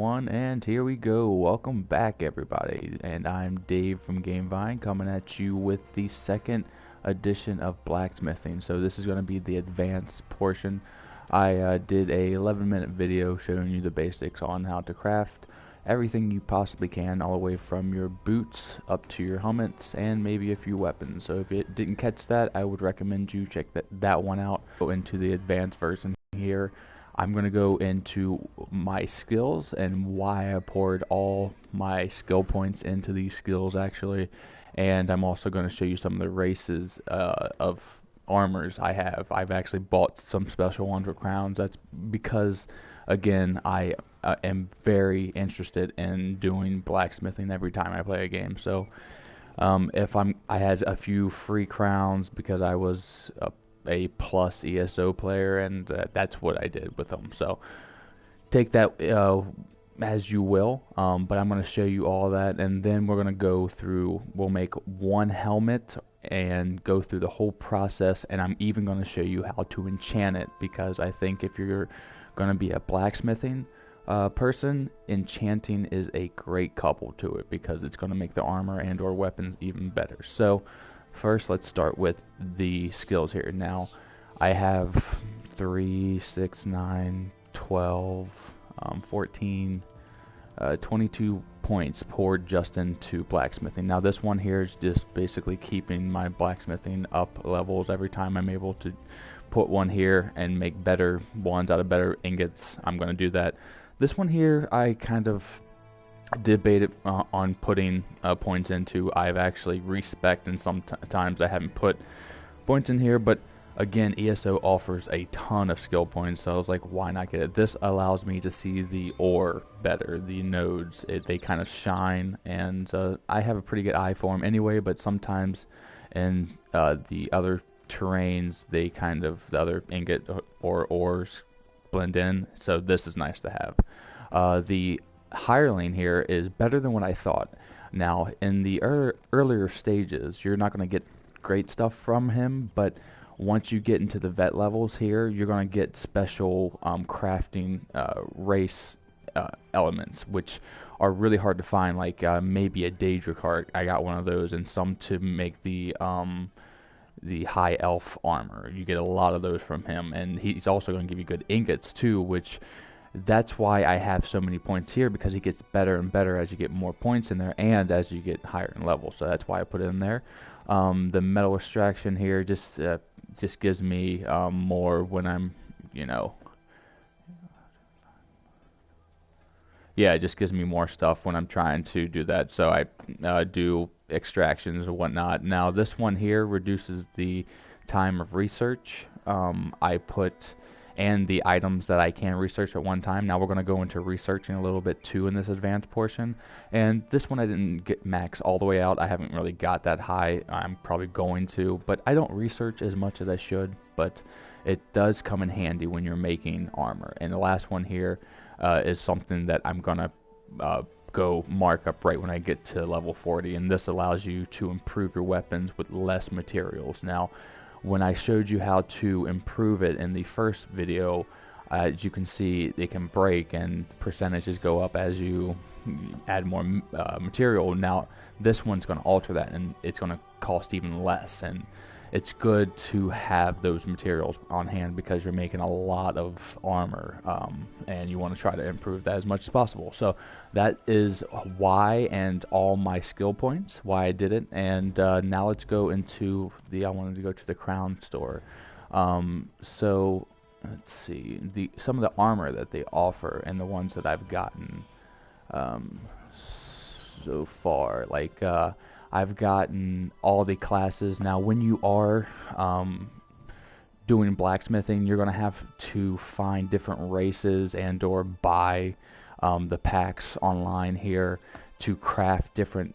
everyone, and here we go. Welcome back, everybody. And I'm Dave from Gamevine, coming at you with the second edition of Blacksmithing. So this is going to be the advanced portion. I did a 11-minute video showing you the basics on how to craft everything you possibly can, all the way from your boots up to your helmets and maybe a few weapons. So if you didn't catch that, I would recommend you check that one out. Go into the advanced version here. I'm going to go into my skills and why I poured all my skill points into these skills actually, and I'm also going to show you some of the races of armors I have. I've actually bought some special ones with crowns. That's because, again, I am very interested in doing blacksmithing every time I play a game. So I had a few free crowns because I was a plus ESO player, and that's what I did with them. So take that as you will, but I'm going to show you all that, and then we're going to go through, we'll make one helmet and go through the whole process, and I'm even going to show you how to enchant it, because I think if you're going to be a blacksmithing person, enchanting is a great couple to it, because it's going to make the armor and or weapons even better. So first, let's start with the skills here. Now, I have 3, 6, 9, 12, 14, 22 points poured just into blacksmithing. Now, this one here is just basically keeping my blacksmithing up levels. Every time I'm able to put one here and make better ones out of better ingots, I'm going to do that. This one here, I kind of debated on putting points into. I've actually respect, and sometimes I haven't put points in here, but again, ESO offers a ton of skill points, so I was like, why not get it? This allows me to see the ore better, the nodes. They kind of shine, and I have a pretty good eye for them anyway, but sometimes in the other terrains, the other ingot or ores blend in, so this is nice to have. The hireling here is better than what I thought. Now, in the earlier stages, you're not going to get great stuff from him, but once you get into the vet levels here, you're going to get special crafting race elements, which are really hard to find, like maybe a Daedric heart. I got one of those, and some to make the high elf armor. You get a lot of those from him, and he's also going to give you good ingots too, which that's why I have so many points here, because he gets better and better as you get more points in there and as you get higher in level. So that's why I put it in there. The metal extraction here just gives me more when I'm, yeah, it just gives me more stuff when I'm trying to do that. So I do extractions and whatnot. Now this one here reduces the time of research. I put and the items that I can research at one time. Now we're going to go into researching a little bit too in this advanced portion. And this one I didn't get max all the way out. I haven't really got that high. I'm probably going to, but I don't research as much as I should. But it does come in handy when you're making armor. And the last one here is something that I'm going to go mark up right when I get to level 40. And this allows you to improve your weapons with less materials. Now, when I showed you how to improve it in the first video, as you can see, they can break and percentages go up as you add more material. Now this one's going to alter that, and it's going to cost even less, and it's good to have those materials on hand because you're making a lot of armor, and you want to try to improve that as much as possible. So that is why, and all my skill points, why I did it. And now let's go into I wanted to go to the crown store. So let's see some of the armor that they offer and the ones that I've gotten so far. Like I've gotten all the classes. Now when you are doing blacksmithing, you're going to have to find different races and or buy the packs online here to craft different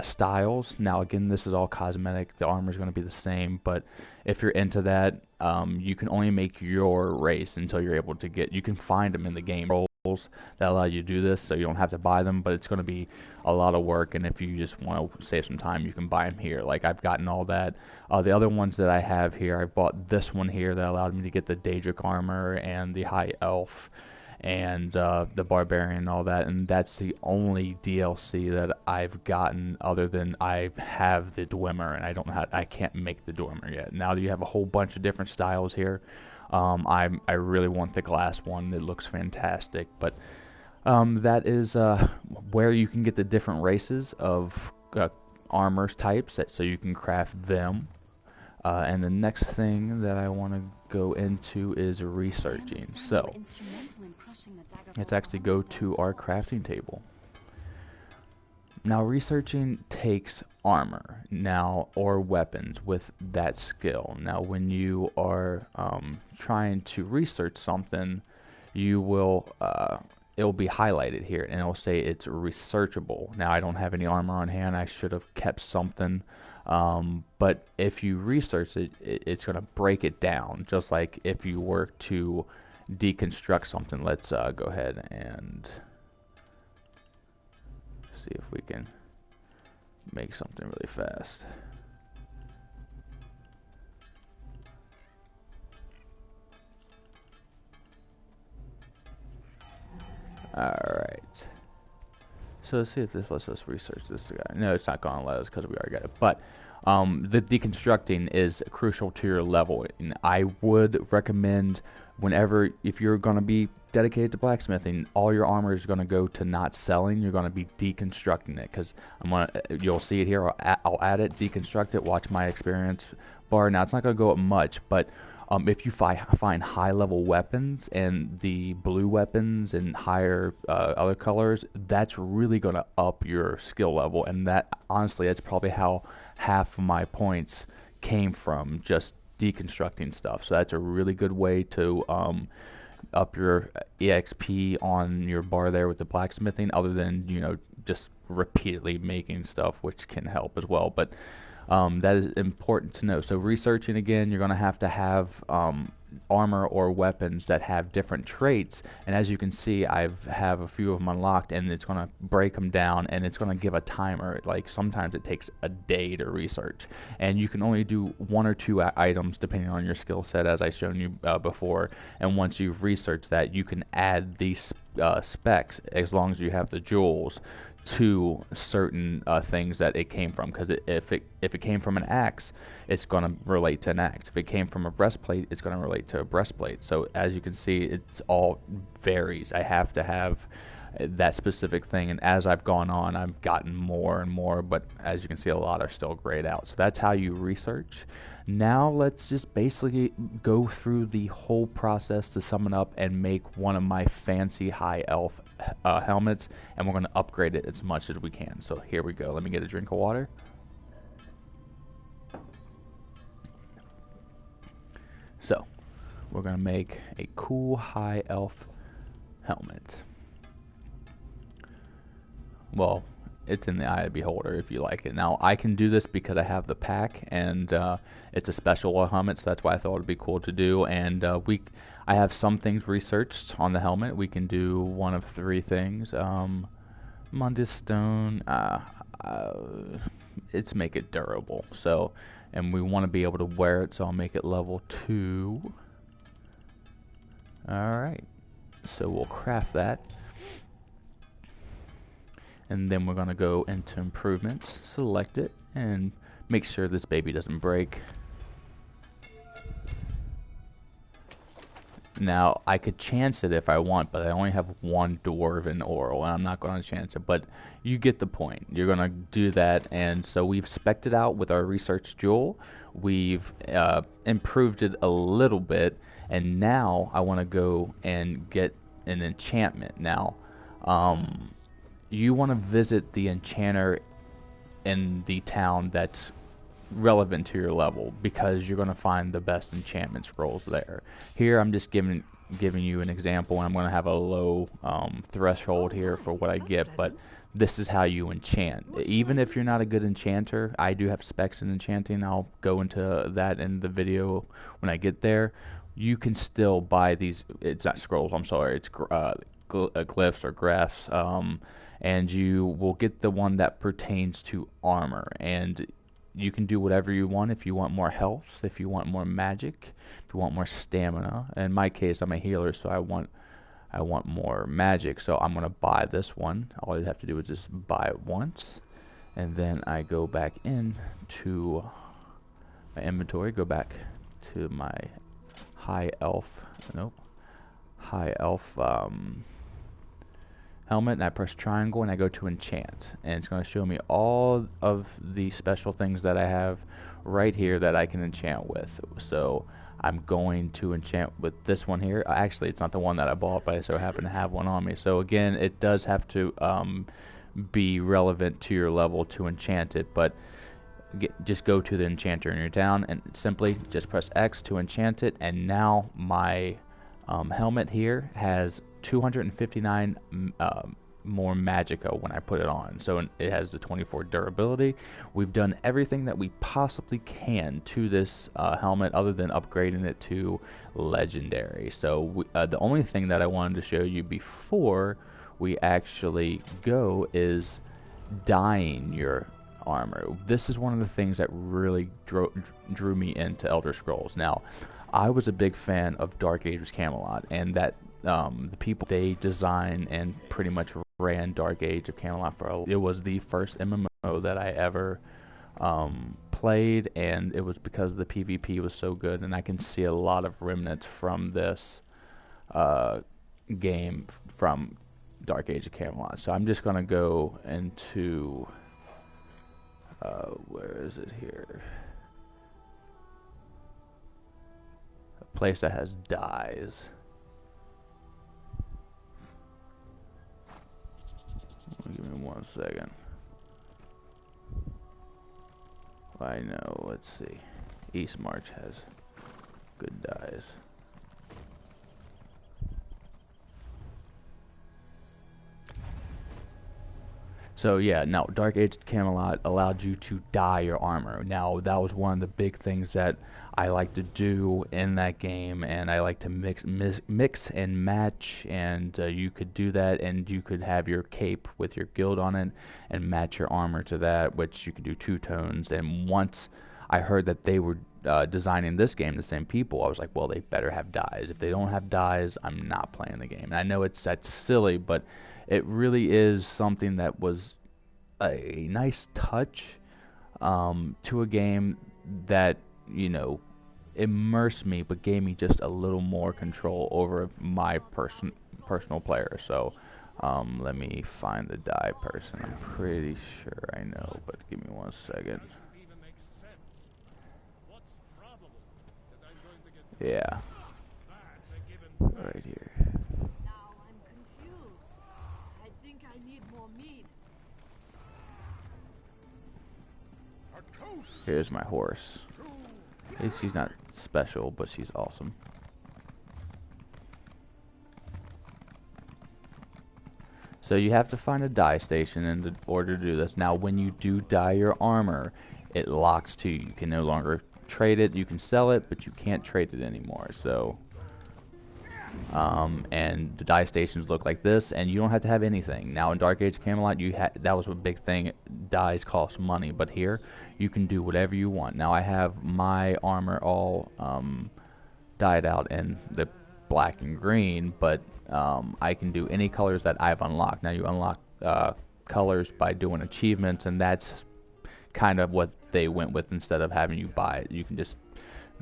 styles. Now again, this is all cosmetic. The armor is going to be the same, but if you're into that, you can only make your race until you're able to you can find them in the game that allow you to do this, so you don't have to buy them, but it's going to be a lot of work, and if you just want to save some time, you can buy them here. Like I've gotten all that. The other ones that I have here, I bought this one here that allowed me to get the Daedric armor and the high elf, and the barbarian and all that, and that's the only DLC that I've gotten other than I have the Dwemer, and I can't make the Dwemer yet. Now that you have a whole bunch of different styles here, I really want the glass one. It looks fantastic, but that is where you can get the different races of armors types, so you can craft them. And the next thing that I want to go into is researching. So let's actually go to our crafting table. Now, researching takes armor or weapons with that skill. Now, when you are trying to research something, you will it'll be highlighted here, and it'll say it's researchable. Now, I don't have any armor on hand. I should have kept something. But if you research it, it's going to break it down, just like if you were to deconstruct something. Let's go ahead and see if we can make something really fast. Alright. So let's see if this lets us research this guy. No, it's not going to let us because we already got it. But the deconstructing is crucial to your level. And I would recommend if you're going to be dedicated to blacksmithing, all your armor is going to go to not selling. You're going to be deconstructing it, because you'll see it here. I'll add it, deconstruct it, watch my experience bar. Now, it's not going to go up much, but if you find high-level weapons and the blue weapons and higher other colors, that's really going to up your skill level. And that, honestly, that's probably how half of my points came from, just deconstructing stuff. So that's a really good way to up your EXP on your bar there with the blacksmithing, other than, just repeatedly making stuff, which can help as well. But that is important to know. So researching, again, you're going to have armor or weapons that have different traits, and as you can see, I have a few of them unlocked, and it's going to break them down, and it's going to give a timer. Like, sometimes it takes a day to research, and you can only do 1 or 2 items depending on your skill set, as I shown you before. And once you've researched that, you can add these specs, as long as you have the jewels, to certain things that it came from. Because if it came from an axe, it's going to relate to an axe. If it came from a breastplate, it's going to relate to a breastplate. So as you can see, it's all varies. I have to have that specific thing, and as I've gone on, I've gotten more and more, but as you can see, a lot are still grayed out. So that's how you research. Now let's just basically go through the whole process to sum it up and make one of my fancy high elf helmets, and we're going to upgrade it as much as we can. So here we go. Let me get a drink of water. So we're going to make a cool high elf helmet. Well, it's in the eye of the beholder if you like it. Now, I can do this because I have the pack, and it's a special helmet, so that's why I thought it would be cool to do. And I have some things researched on the helmet. We can do one of 3 things. Mundus Stone, it's make it durable. So, and we want to be able to wear it, so I'll make it level 2. Alright, so we'll craft that. And then we're going to go into improvements, select it, and make sure this baby doesn't break. Now, I could chance it if I want, but I only have 1 dwarven oral, and I'm not going to chance it. But you get the point. You're going to do that, and so we've spec'd it out with our research jewel. We've improved it a little bit, and now I want to go and get an enchantment. Now, you want to visit the enchanter in the town that's relevant to your level, because you're going to find the best enchantment scrolls there. Here I'm just giving you an example, and I'm going to have a low threshold here for what I get, but this is how you enchant. Even if you're not a good enchanter, I do have specs in enchanting. I'll go into that in the video when I get there. You can still buy these. It's not scrolls, I'm sorry, it's glyphs or graphs, and you will get the one that pertains to armor, and you can do whatever you want. If you want more health, if you want more magic, if you want more stamina. In my case, I'm a healer, so I want I want more magic, so I'm going to buy this one. All you have to do is just buy it once, and then I go back in to my inventory, go back to my high elf helmet, and I press triangle and I go to enchant, and it's going to show me all of the special things that I have right here that I can enchant with. So I'm going to enchant with this one here. Actually, it's not the one that I bought, but I so happen to have one on me. So again, it does have to be relevant to your level to enchant it, but just go to the enchanter in your town and simply just press X to enchant it, and now my helmet here has 259 more magicka when I put it on. So it has the 24 durability. We've done everything that we possibly can to this helmet other than upgrading it to legendary. So the only thing that I wanted to show you before we actually go is dyeing your armor. This is one of the things that really drew me into Elder Scrolls. Now, I was a big fan of Dark Age of Camelot, and that the people they designed and pretty much ran Dark Age of Camelot it was the first MMO that I ever played, and it was because the PvP was so good, and I can see a lot of remnants from this game from Dark Age of Camelot. So I'm just gonna go into where is it here? A place that has dyes. Give me 1 second. I know, let's see. East March has good dyes. So yeah, now Dark Age Camelot allowed you to dye your armor. Now that was one of the big things that I like to do in that game, and I like to mix and match, and you could do that, and you could have your cape with your guild on it and match your armor to that, which you could do 2 tones. And once I heard that they were designing this game, the same people, I was like, well, they better have dyes. If they don't have dyes, I'm not playing the game. And I know that's silly, but it really is something that was a nice touch to a game that, you know, immersed me, but gave me just a little more control over my personal player. So let me find the dye person. I'm pretty sure I know, but give me 1 second. Yeah, right here. Here's my horse. At least she's not special, but she's awesome. So you have to find a dye station in order to do this. Now, when you do dye your armor, it locks to you. You can no longer trade it. You can sell it, but you can't trade it anymore. So, and the dye stations look like this, and you don't have to have anything. Now, in Dark Age Camelot, that was a big thing. Dyes cost money, but here you can do whatever you want. Now, I have my armor all dyed out in the black and green, but I can do any colors that I've unlocked. Now, you unlock colors by doing achievements, and that's kind of what they went with. Instead of having you buy it, you can just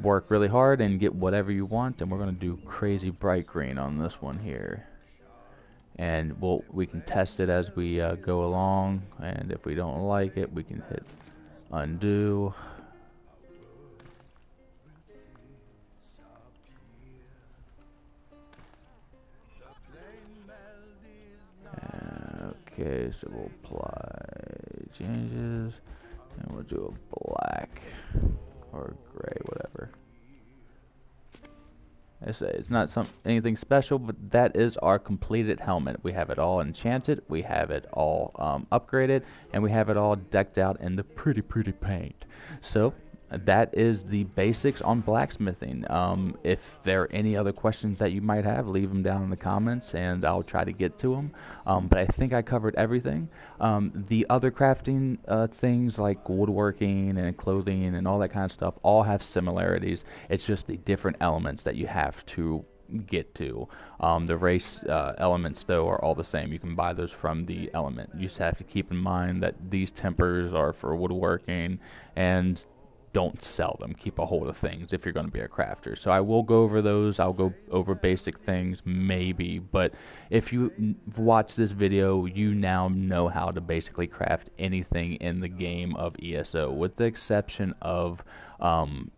work really hard and get whatever you want. And we're going to do crazy bright green on this one here, and we can test it as we go along, and if we don't like it, we can hit undo. Okay, so we'll apply changes, and we'll do a black or gray, whatever. I say it's not anything special, but that is our completed helmet. We have it all enchanted, we have it all upgraded, and we have it all decked out in the pretty paint. So that is the basics on blacksmithing. If there are any other questions that you might have, leave them down in the comments and I'll try to get to them. But I think I covered everything. The other crafting things like woodworking and clothing and all that kind of stuff all have similarities. It's just the different elements that you have to get to. The race elements, though, are all the same. You can buy those from the element. You just have to keep in mind that these tempers are for woodworking, and don't sell them. Keep a hold of things if you're going to be a crafter. So I will go over those. I'll go over basic things maybe, but if you watch this video, you now know how to basically craft anything in the game of ESO, with the exception of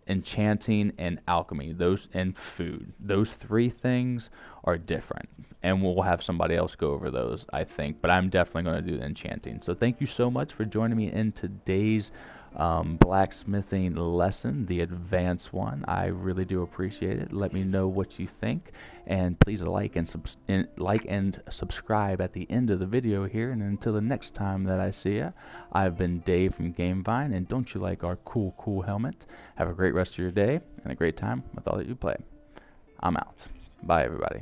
enchanting and alchemy, and food. Those three things are different, and we'll have somebody else go over those, I think, but I'm definitely going to do the enchanting. So thank you so much for joining me in today's blacksmithing lesson, the advanced one. I really do appreciate it. Let me know what you think, and please like and subscribe at the end of the video here. And until the next time that I see ya, I've been Dave from Gamevine, and don't you like our cool helmet? Have a great rest of your day and a great time with all that you play. I'm out. Bye, everybody.